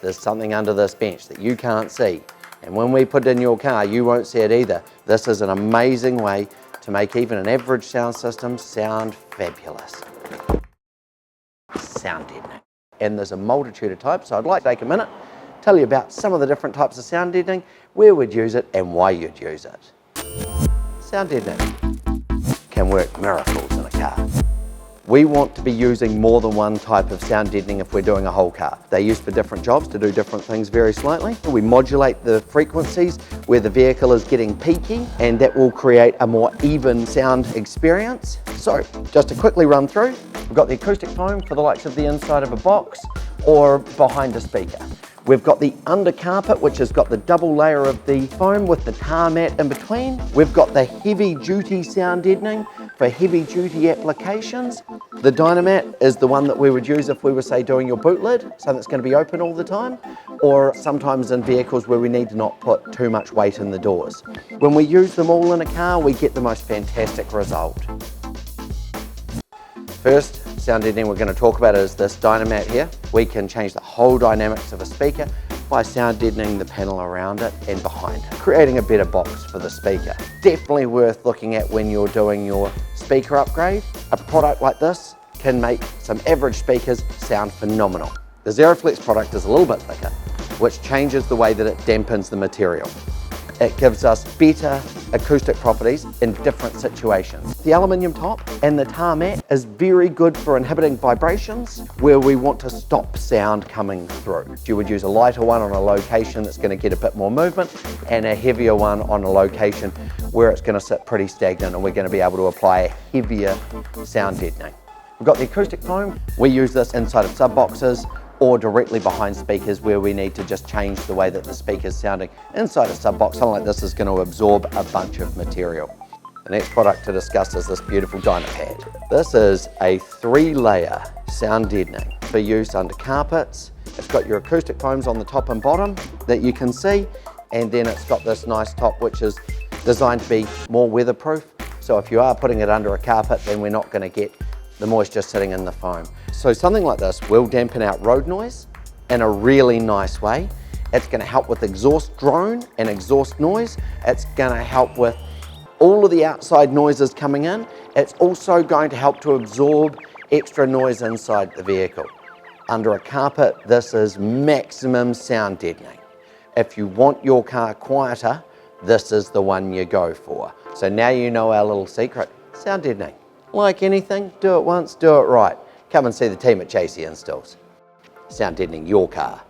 There's something under this bench that you can't see. And when we put it in your car, you won't see it either. This is an amazing way to make even an average sound system sound fabulous. Sound deadening. And there's a multitude of types, so I'd like to take a minute, tell you about some of the different types of sound deadening, where we'd use it and why you'd use it. Sound deadening can work miracles in a car. We want to be using more than one type of sound deadening if we're doing a whole car. They're used for different jobs to do different things very slightly. We modulate the frequencies where the vehicle is getting peaky, and that will create a more even sound experience. So just to quickly run through, we've got the acoustic foam for the likes of the inside of a box or behind a speaker. We've got the undercarpet, which has got the double layer of the foam with the tar mat in between. We've got the heavy duty sound deadening for heavy duty applications. The Dynamat is the one that we would use if we were, say, doing your boot lid, something that's going to be open all the time, or sometimes in vehicles where we need to not put too much weight in the doors. When we use them all in a car, we get the most fantastic result. First sound deadening we're going to talk about is this Dynamat here. We can change the whole dynamics of a speaker by sound deadening the panel around it and behind it, creating a better box for the speaker. Definitely worth looking at when you're doing your speaker upgrade. A product like this can make some average speakers sound phenomenal. The Zeroflex product is a little bit thicker, which changes the way that it dampens the material. It gives us better acoustic properties in different situations. The aluminium top and the tar mat is very good for inhibiting vibrations where we want to stop sound coming through. You would use a lighter one on a location that's going to get a bit more movement, and a heavier one on a location where it's going to sit pretty stagnant, and we're going to be able to apply a heavier sound deadening. We've got the acoustic foam. We use this inside of sub boxes or directly behind speakers where we need to just change the way that the speaker's sounding. Inside a sub box, something like this is going to absorb a bunch of material. The next product to discuss is this beautiful Dynapad. This is a 3-layer sound deadening for use under carpets. It's got your acoustic foams on the top and bottom that you can see, and then it's got this nice top which is designed to be more weatherproof. So if you are putting it under a carpet, then we're not going to get the moisture sitting in the foam. So something like this will dampen out road noise in a really nice way. It's going to help with exhaust drone and exhaust noise. It's going to help with all of the outside noises coming in. It's also going to help to absorb extra noise inside the vehicle. Under a carpet, this is maximum sound deadening. If you want your car quieter, this is the one you go for. So now you know our little secret, sound deadening. Like anything, do it once, do it right. Come and see the team at Chasey Installs. Sound deadening your car.